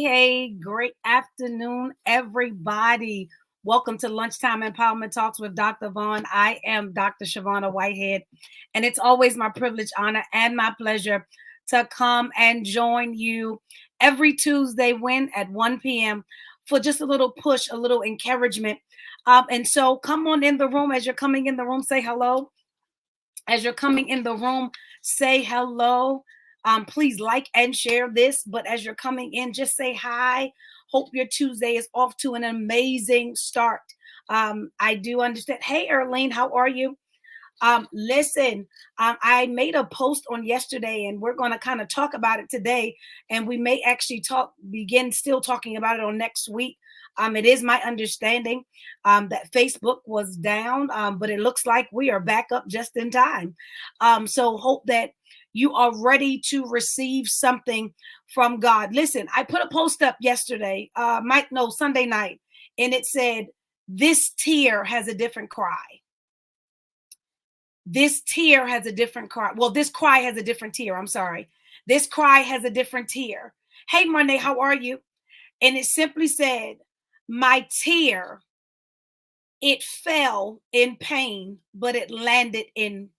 Hey, great afternoon, everybody. Welcome to Lunchtime Empowerment Talks with Dr. Vaughn. I am Dr. Shavonna Whitehead, and it's always my privilege, honor, and my pleasure to come and join you every Tuesday at 1 p.m. for just a little push, a little encouragement. And so come on in the room. As you're coming in the room, say hello. As you're coming in the room, say hello. Please like and share this. But as you're coming in, just say hi. Hope your Tuesday is off to an amazing start. I do understand. Hey, Erlene, how are you? Listen, I made a post on yesterday, and we're going to kind of talk about it today. And we may actually begin still talking about it on next week. It is my understanding that Facebook was down, but it looks like we are back up just in time. So hope that you are ready to receive something from God. Listen, I put a post up yesterday, Sunday night, and it said, "This tear has a different cry." This tear has a different cry. Well, this cry has a different tear. I'm sorry. This cry has a different tear. Hey, Monday, how are you? And it simply said, "My tear, it fell in pain, but it landed in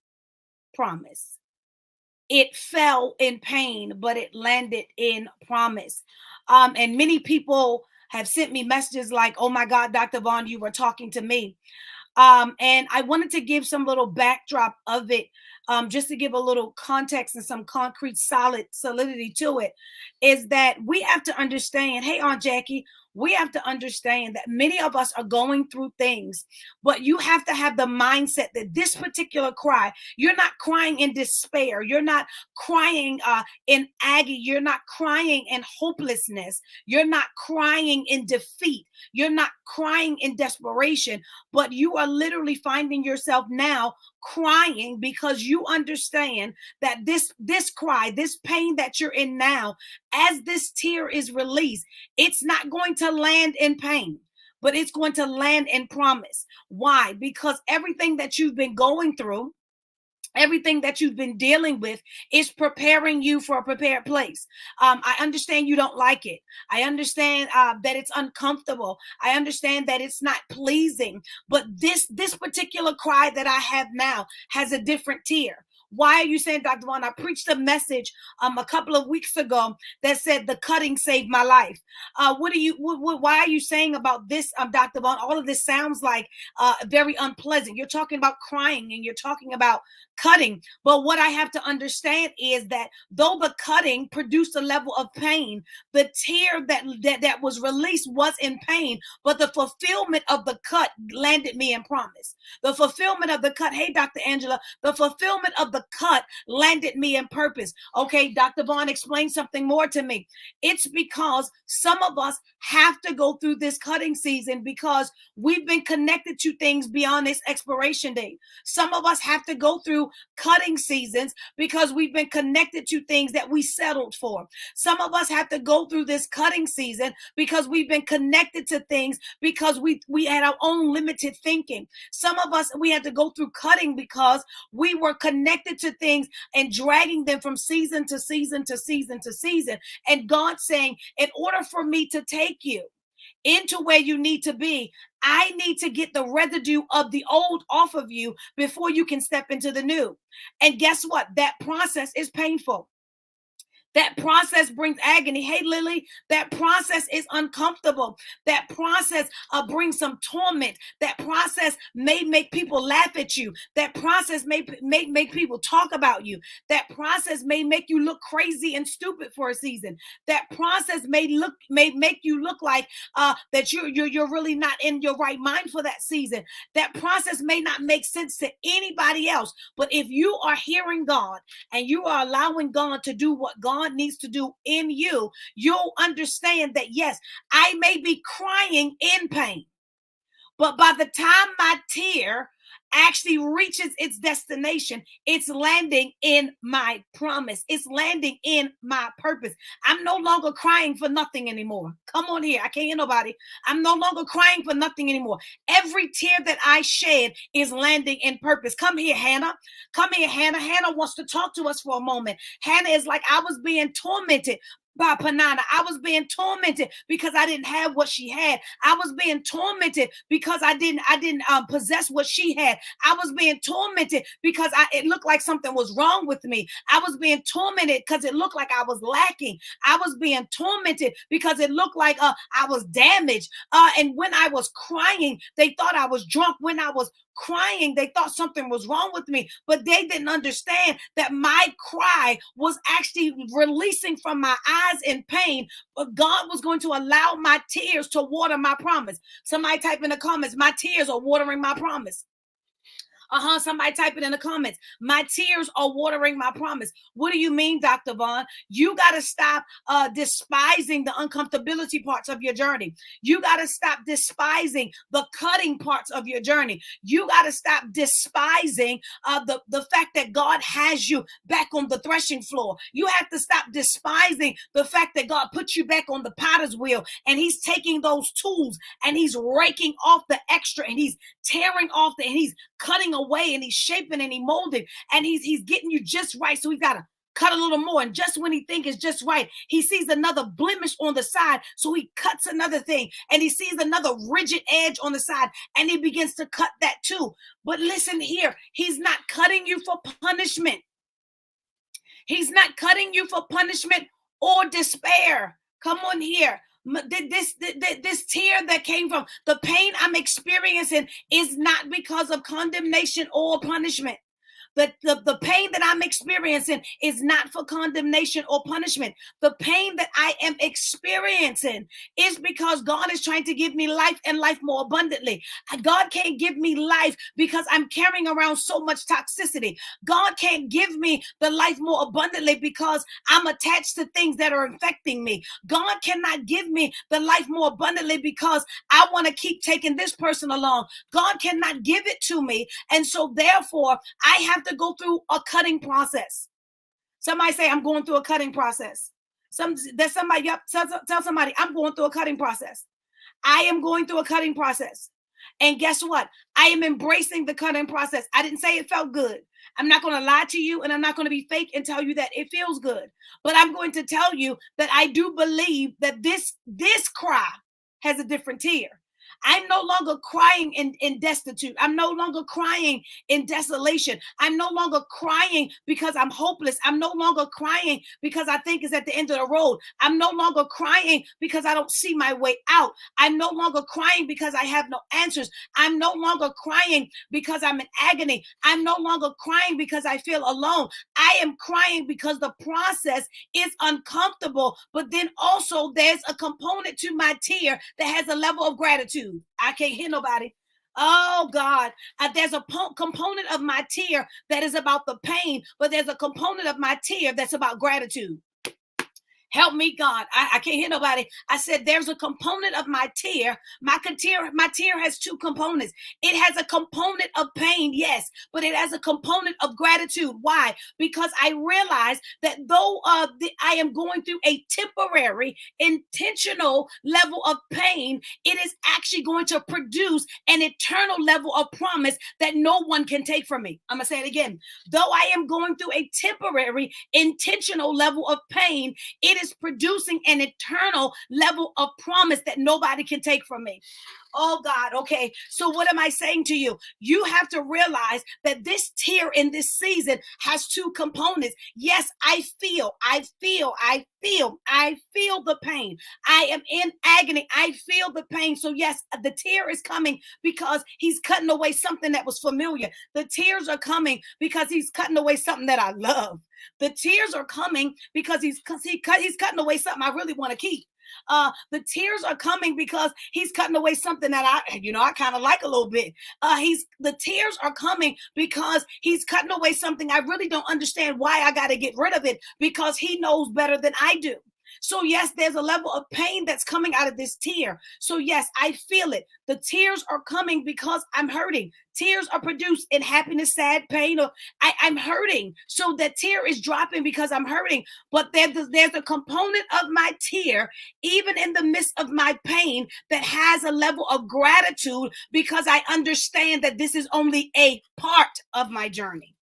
promise." It fell in pain, but it landed in promise. And many people have sent me messages like, "Oh my God, Dr. Vaughn, you were talking to me." And I wanted to give some little backdrop of it, just to give a little context and some concrete solidity to it, is that we have to understand, hey, Aunt Jackie, we have to understand that many of us are going through things, but you have to have the mindset that this particular cry, you're not crying in despair. You're not crying in agony. You're not crying in hopelessness. You're not crying in defeat. You're not crying in desperation, but you are literally finding yourself now crying because you understand that this cry, this pain that you're in now, as this tear is released, it's not going to land in pain, but it's going to land in promise. Why? Because everything that you've been going through, everything that you've been dealing with is preparing you for a prepared place. I understand you don't like it. I understand that it's uncomfortable. I understand that it's not pleasing. But this particular cry that I have now has a different tear. Why are you saying, Dr. Vaughn? I preached a message a couple of weeks ago that said the cutting saved my life. Why are you saying about this, Dr. Vaughn? All of this sounds like very unpleasant. You're talking about crying and you're talking about cutting. But what I have to understand is that though the cutting produced a level of pain, the tear that was released was in pain, but the fulfillment of the cut landed me in promise. The fulfillment of the cut, hey, Dr. Angela, the fulfillment of the cut landed me in purpose. Okay, Dr. Vaughn, explain something more to me. It's because some of us have to go through this cutting season because we've been connected to things beyond its expiration date. Some of us have to go through cutting seasons because we've been connected to things that we settled for. Some of us have to go through this cutting season because we've been connected to things because we had our own limited thinking. Some of us, we had to go through cutting because we were connected to things and dragging them from season to season to season to season. And God saying, in order for me to take you into where you need to be, I need to get the residue of the old off of you before you can step into the new. And guess what? That process is painful. That process brings agony. Hey, Lily, that process is uncomfortable. That process brings some torment. That process may make people laugh at you. That process may make people talk about you. That process may make you look crazy and stupid for a season. That process may make you look like that you're really not in your right mind for that season. That process may not make sense to anybody else. But if you are hearing God and you are allowing God to do what God needs to do in you, you'll understand that, yes, I may be crying in pain, but by the time my tear actually reaches its destination, it's landing in my promise. It's landing in my purpose. I'm no longer crying for nothing anymore. Come on here. I can't hear nobody. I'm no longer crying for nothing anymore. Every tear that I shed is landing in purpose. Come here, Hannah. Come here, Hannah. Hannah wants to talk to us for a moment. Hannah is like, I was being tormented by Panana. I was being tormented because I didn't have what she had. I was being tormented because I didn't possess what she had. I was being tormented because it looked like something was wrong with me. I was being tormented because it looked like I was lacking. I was being tormented because it looked like I was damaged. And when I was crying, they thought I was drunk. When I was crying, they thought something was wrong with me, but they didn't understand that my cry was actually releasing from my eyes in pain, but God was going to allow my tears to water my promise. Somebody type in the comments, my tears are watering my promise. Somebody type it in the comments. My tears are watering my promise. What do you mean, Dr. Vaughn? You got to stop despising the uncomfortability parts of your journey. You got to stop despising the cutting parts of your journey. You got to stop despising the fact that God has you back on the threshing floor. You have to stop despising the fact that God put you back on the potter's wheel, and he's taking those tools and he's raking off the extra, and he's tearing off and he's cutting away, and he's shaping and he molding, and he's getting you just right. So he's got to cut a little more. And just when he thinks it's just right, he sees another blemish on the side. So he cuts another thing, and he sees another rigid edge on the side, and he begins to cut that too. But listen here, he's not cutting you for punishment. He's not cutting you for punishment or despair. Come on here. This tear that came from the pain I'm experiencing is not because of condemnation or punishment. The pain that I'm experiencing is not for condemnation or punishment. The pain that I am experiencing is because God is trying to give me life and life more abundantly. God can't give me life because I'm carrying around so much toxicity. God can't give me the life more abundantly because I'm attached to things that are infecting me. God cannot give me the life more abundantly because I want to keep taking this person along. God cannot give it to me. And so therefore, I have to go through a cutting process. Somebody say, I'm going through a cutting process. Tell somebody, I'm going through a cutting process. I am going through a cutting process. And guess what? I am embracing the cutting process. I didn't say it felt good. I'm not going to lie to you, and I'm not going to be fake and tell you that it feels good. But I'm going to tell you that I do believe that this cry has a different tear. I'm no longer crying in destitute. I'm no longer crying in desolation. I'm no longer crying because I'm hopeless. I'm no longer crying because I think it's at the end of the road. I'm no longer crying because I don't see my way out. I'm no longer crying because I have no answers. I'm no longer crying because I'm in agony. I'm no longer crying because I feel alone. I am crying because the process is uncomfortable, but then also there's a component to my tear that has a level of gratitude. I can't hear nobody. Oh God, there's a component of my tear that is about the pain, but there's a component of my tear that's about gratitude. Help me, God. I can't hear nobody. I said there's a component of my tear. My tear has two components. It has a component of pain, yes, but it has a component of gratitude. Why? Because I realize that though I am going through a temporary, intentional level of pain, it is actually going to produce an eternal level of promise that no one can take from me. I'm going to say it again. Though I am going through a temporary, intentional level of pain, it is producing an eternal level of promise that nobody can take from me. Oh God, okay. So what am I saying to you? You have to realize that this tear in this season has two components. Yes, I feel the pain. I am in agony. I feel the pain. So yes, the tear is coming because he's cutting away something that was familiar. The tears are coming because he's cutting away something that I love. The tears are coming because he's cutting away something I really want to keep. The tears are coming because he's cutting away something that I kind of like a little bit. The tears are coming because he's cutting away something I really don't understand why I got to get rid of it, because he knows better than I do. So yes, there's a level of pain that's coming out of this tear. So yes, I feel it. The tears are coming because I'm hurting. Tears are produced in happiness, sad, pain, or I'm hurting. So the tear is dropping because I'm hurting. But there's a component of my tear, even in the midst of my pain, that has a level of gratitude because I understand that this is only a part of my journey.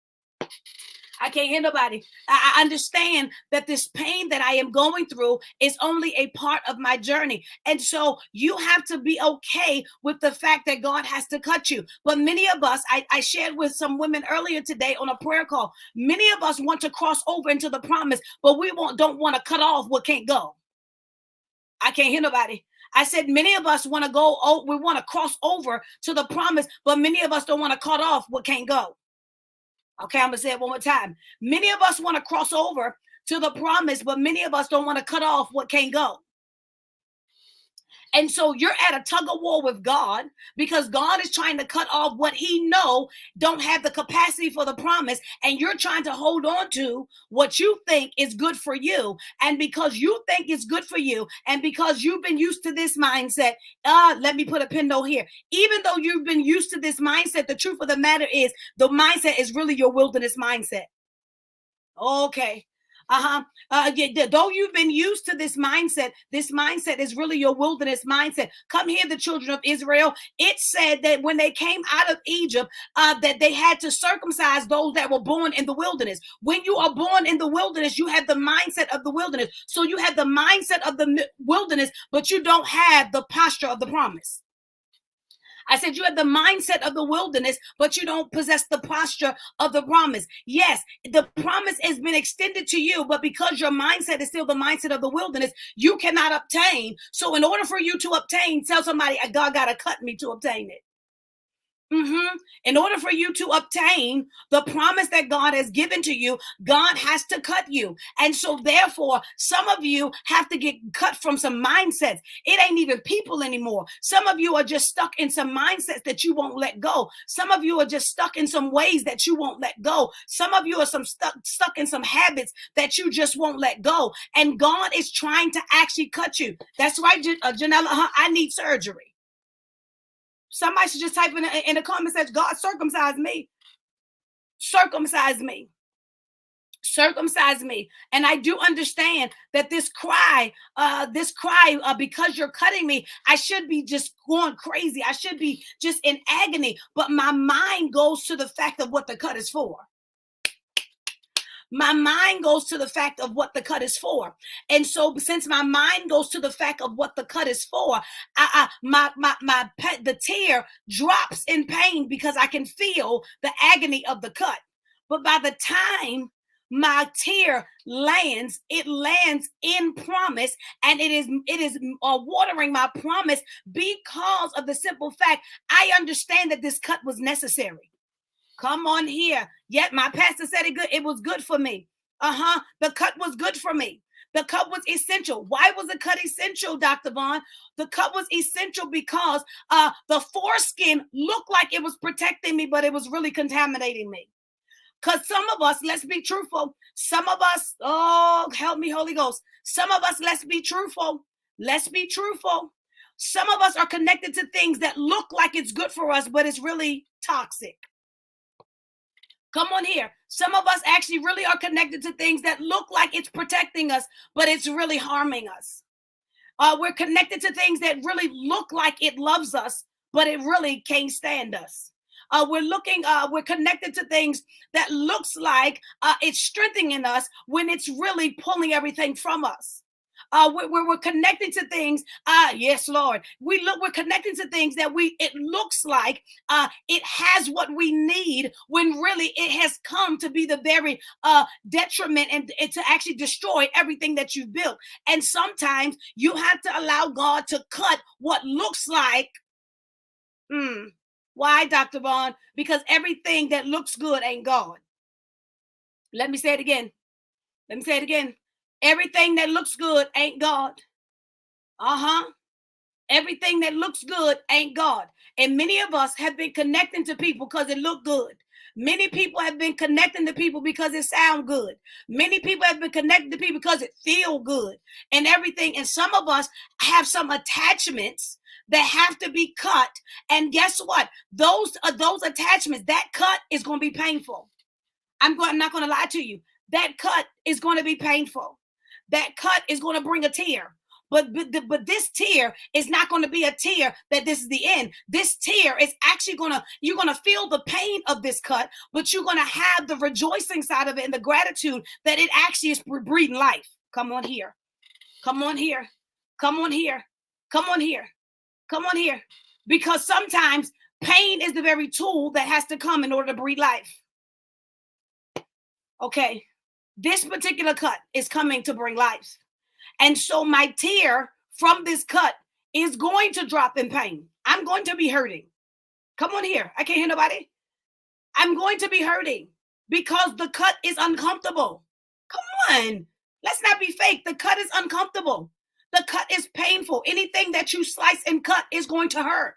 I can't hear nobody. I understand that this pain that I am going through is only a part of my journey. And so you have to be okay with the fact that God has to cut you. But many of us, I shared with some women earlier today on a prayer call, many of us want to cross over into the promise, but don't want to cut off what can't go. I can't hear nobody. I said many of us want to go, we want to cross over to the promise, but many of us don't want to cut off what can't go. Okay, I'm going to say it one more time. Many of us want to cross over to the promise, but many of us don't want to cut off what can't go. And so you're at a tug of war with God because God is trying to cut off what he know don't have the capacity for the promise. And you're trying to hold on to what you think is good for you. And because you think it's good for you, and because you've been used to this mindset, let me put a pin note here. Even though you've been used to this mindset, the truth of the matter is the mindset is really your wilderness mindset. Okay. Though you've been used to this mindset is really your wilderness mindset. Come here, the children of Israel. It said that when they came out of Egypt, that they had to circumcise those that were born in the wilderness. When you are born in the wilderness, you have the mindset of the wilderness. So you have the mindset of the wilderness, but you don't have the posture of the promise. I said you have the mindset of the wilderness, but you don't possess the posture of the promise. Yes, the promise has been extended to you, but because your mindset is still the mindset of the wilderness, you cannot obtain. So in order for you to obtain, tell somebody, God got to cut me to obtain it. In order for you to obtain the promise that God has given to you, God has to cut you. And so therefore, some of you have to get cut from some mindsets. It ain't even people anymore. Some of you are just stuck in some mindsets that you won't let go. Some of you are just stuck in some ways that you won't let go. Some of you are stuck in some habits that you just won't let go. And God is trying to actually cut you. That's right, Janella, I need surgery. Somebody should just type in the comment section, God circumcise me. Circumcise me. Circumcise me. And I do understand that this cry, because you're cutting me, I should be just going crazy. I should be just in agony. But my mind goes to the fact of what the cut is for. My mind goes to the fact of what the cut is for. And so since my mind goes to the fact of what the cut is for, the tear drops in pain because I can feel the agony of the cut. But by the time my tear lands, it lands in promise, and it is watering my promise because of the simple fact I understand that this cut was necessary. Come on here. Yet my pastor said it good. It was good for me. The cut was good for me. The cut was essential. Why was the cut essential, Dr. Vaughn? The cut was essential because the foreskin looked like it was protecting me, but it was really contaminating me. Because some of us, let's be truthful. Some of us, oh, help me, Holy Ghost. Some of us, let's be truthful. Let's be truthful. Some of us are connected to things that look like it's good for us, but it's really toxic. Come on here. Some of us actually really are connected to things that look like it's protecting us, but it's really harming us. We're connected to things that really look like it loves us, but it really can't stand us. We're connected to things that looks like it's strengthening us when it's really pulling everything from us. We're connecting to things. Yes, Lord. We're connecting to things that it looks like it has what we need when really it has come to be the very detriment and to actually destroy everything that you've built. And sometimes you have to allow God to cut what looks like. Why, Dr. Vaughn? Because everything that looks good ain't God. Let me say it again. Everything that looks good ain't God. Everything that looks good ain't God. And many of us have been connecting to people because it looked good. Many people have been connecting to people because it sounds good. Many people have been connecting to people because it feels good and everything. And some of us have some attachments that have to be cut. And guess what? Those attachments, that cut is going to be painful. I'm not going to lie to you. That cut is going to be painful. That cut is going to bring a tear. But this tear is not going to be a tear that this is the end. This tear is actually you're gonna feel the pain of this cut, but you're gonna have the rejoicing side of it and the gratitude that it actually is breathing life. Come on here. Come on here. Come on here. Come on here. Come on here. Because sometimes pain is the very tool that has to come in order to breathe life. Okay. This particular cut is coming to bring life. And so my tear from this cut is going to drop in pain. I'm going to be hurting. Come on here. I can't hear nobody. I'm going to be hurting because the cut is uncomfortable. Come on. Let's not be fake. The cut is uncomfortable. The cut is painful. Anything that you slice and cut is going to hurt.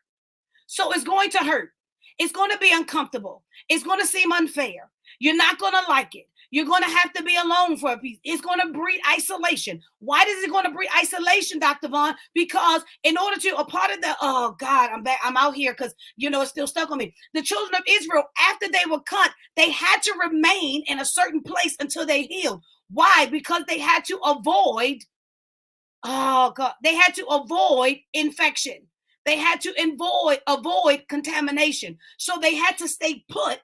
So it's going to hurt. It's going to be uncomfortable. It's going to seem unfair. You're not going to like it. You're going to have to be alone for a piece. It's going to breed isolation. Why is it going to breed isolation, Dr. Vaughn? Because in order to, a part of the, oh God, I'm back, I'm out here because, it's still stuck on me. The children of Israel, after they were cut, they had to remain in a certain place until they healed. Why? Because they had to avoid, oh God, they had to avoid infection. They had to avoid contamination. So they had to stay put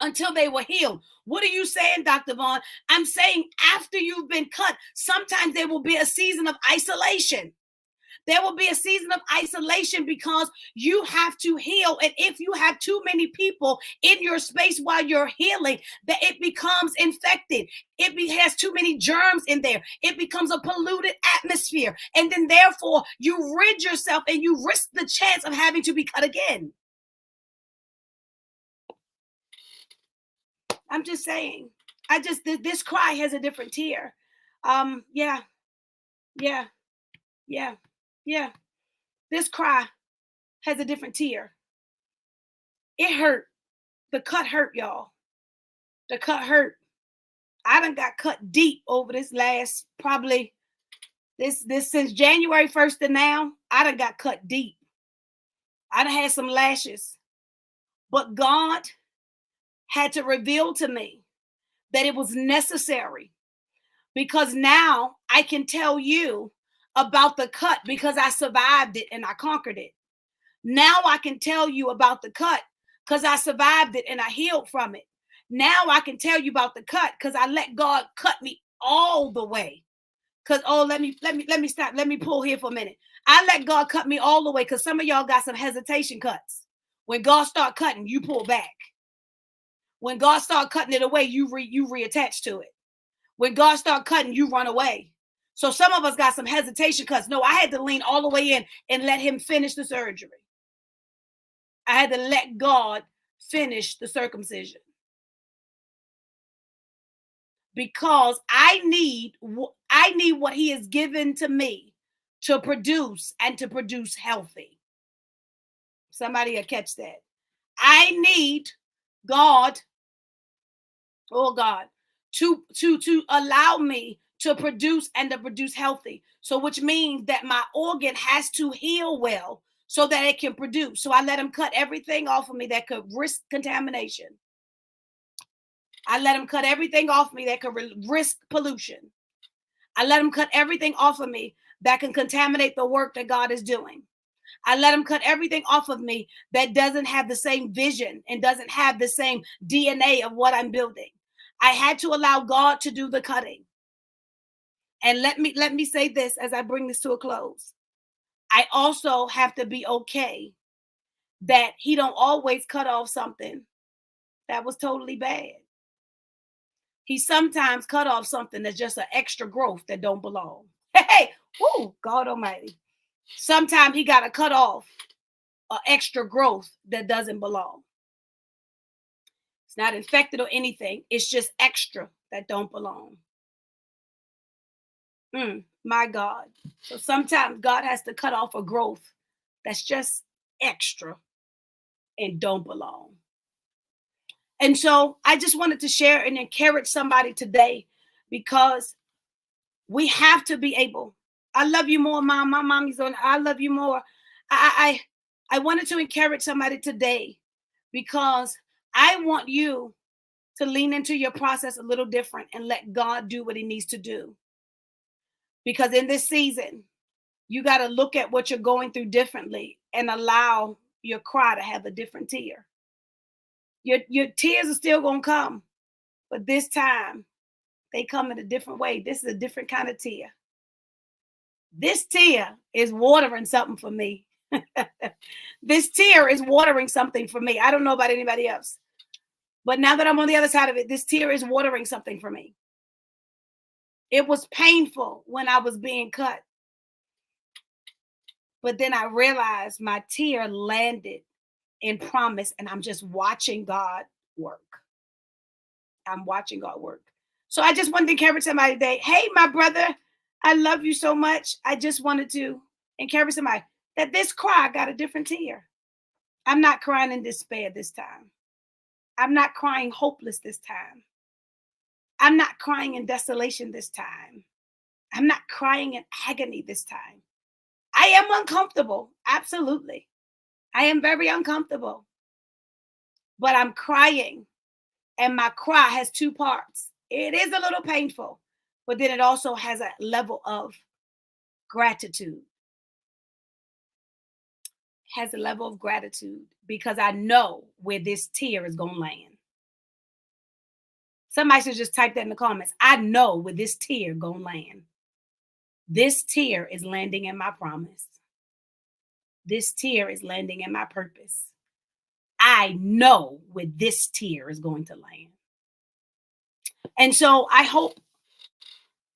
until they were healed. What are you saying, Dr. Vaughn? I'm saying after you've been cut, sometimes there will be a season of isolation. There will be a season of isolation because you have to heal. And if you have too many people in your space while you're healing, that it becomes infected. It has too many germs in there. It becomes a polluted atmosphere. And then therefore you rid yourself and you risk the chance of having to be cut again. I'm just saying, this cry has a different tear. Yeah. This cry has a different tear. It hurt. The cut hurt, y'all. The cut hurt. I done got cut deep over this last, probably this since January 1st to now. I done got cut deep. I done had some lashes. But God had to reveal to me that it was necessary, because now I can tell you about the cut because I survived it and I conquered it. Now I can tell you about the cut because I survived it and I healed from it. Now I can tell you about the cut because I let God cut me all the way. Because, let me stop. Let me pull here for a minute. I let God cut me all the way because some of y'all got some hesitation cuts. When God start cutting, you pull back. When God start cutting it away, you reattach to it. When God start cutting, you run away. So some of us got some hesitation cuts. No, I had to lean all the way in and let him finish the surgery. I had to let God finish the circumcision. Because I need what he has given to me to produce and to produce healthy. Somebody will catch that. I need God, oh God, to allow me to produce and to produce healthy. So which means that my organ has to heal well so that it can produce. So I let him cut everything off of me that could risk contamination. I let him cut everything off me that could risk pollution. I let him cut everything off of me that can contaminate the work that God is doing. I let him cut everything off of me that doesn't have the same vision and doesn't have the same DNA of what I'm building. I had to allow God to do the cutting. And let me say this as I bring this to a close. I also have to be okay that he don't always cut off something that was totally bad. He sometimes cut off something that's just an extra growth that don't belong. Hey, whoo, God Almighty. Sometimes he got to cut off an extra growth that doesn't belong. It's not infected or anything. It's just extra that don't belong. My God. So sometimes God has to cut off a growth that's just extra and don't belong. And so I just wanted to share and encourage somebody today, because we have to be able. I love you more, Mom. My mommy's on. I love you more. I wanted to encourage somebody today because I want you to lean into your process a little different and let God do what he needs to do. Because in this season, You got to look at what you're going through differently and allow your cry to have a different tear. Your tears are still going to come, but this time they come in a different way. This is a different kind of tear. This tear is watering something for me. This tear is watering something for me. I don't know about anybody else, but now that I'm on the other side of it, this tear is watering something for me. It was painful when I was being cut, but then I realized my tear landed in promise, and I'm just watching God work. I'm watching God work. So I just wanted to encourage somebody today. Hey, my brother, I love you so much. I just wanted to encourage somebody that this cry got a different tear. I'm not crying in despair this time. I'm not crying hopeless this time. I'm not crying in desolation this time. I'm not crying in agony this time. I am uncomfortable. Absolutely. I am very uncomfortable. But I'm crying. And my cry has two parts. It is a little painful, but then it also has a level of gratitude. Has a level of gratitude because I know where this tear is going to land. Somebody should just type that in the comments. I know where this tear going to land. This tear is landing in my promise. This tear is landing in my purpose. I know where this tear is going to land. And so I hope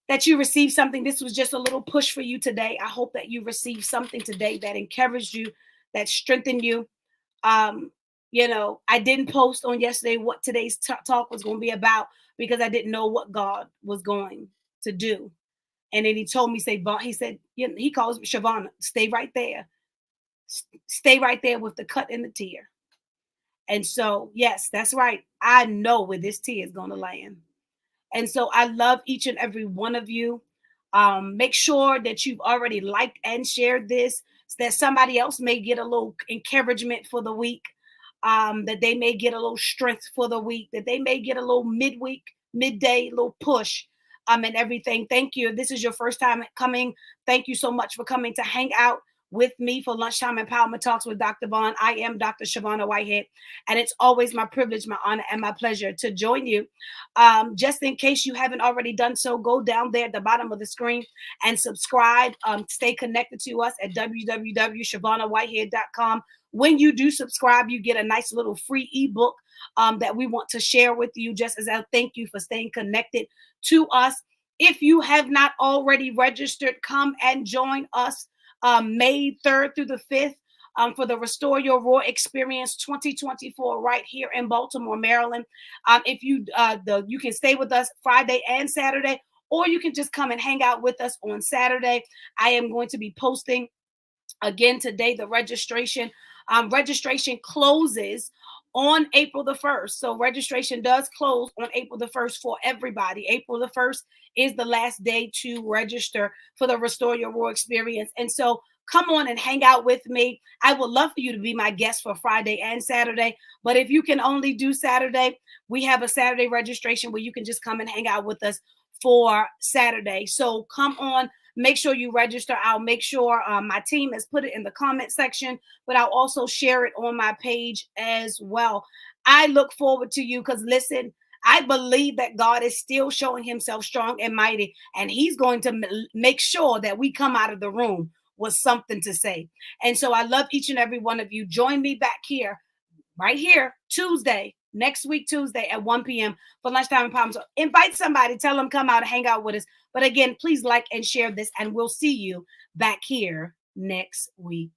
that you receive something. This was just a little push for you today. I hope that you received something today that encouraged you, that strengthened you. I didn't post on yesterday what today's talk was going to be about because I didn't know what God was going to do. And then he told me, he said, he calls me Shavonna, stay right there. Stay right there with the cut and the tear. And so, yes, that's right. I know where this tear is going to land. And so I love each and every one of you. Make sure that you've already liked and shared this so that somebody else may get a little encouragement for the week, that they may get a little strength for the week, that they may get a little midday, little push, and everything. Thank you. If this is your first time coming, thank you so much for coming to hang out with me for Lunchtime Empowerment Talks with Dr. Vaughn. I am Dr. Shavonna Whitehead, and it's always my privilege, my honor, and my pleasure to join you. Just in case you haven't already done so, go down there at the bottom of the screen and subscribe. Stay connected to us at www.shavonnawhitehead.com. When you do subscribe, you get a nice little free ebook that we want to share with you, just as a thank you for staying connected to us. If you have not already registered, come and join us May 3rd through the 5th for the Restore Your Roar Experience 2024 right here in Baltimore, Maryland. If you you can stay with us Friday and Saturday, or you can just come and hang out with us on Saturday. I am going to be posting again today the registration. Registration closes on April the 1st. So registration does close on April the 1st for everybody. April the 1st is the last day to register for the Restore Your Roar Experience. And so come on and hang out with me. I would love for you to be my guest for Friday and Saturday. But if you can only do Saturday, we have a Saturday registration where you can just come and hang out with us for Saturday. So come on. Make sure you register. I'll make sure my team has put it in the comment section, but I'll also share it on my page as well. I look forward to you because listen, I believe that God is still showing himself strong and mighty, and he's going to make sure that we come out of the room with something to say. And so I love each and every one of you. Join me back here, right here, next week, Tuesday at 1 p.m. for Lunchtime Empowerment. So invite somebody, tell them come out and hang out with us. But again, please like and share this, and we'll see you back here next week.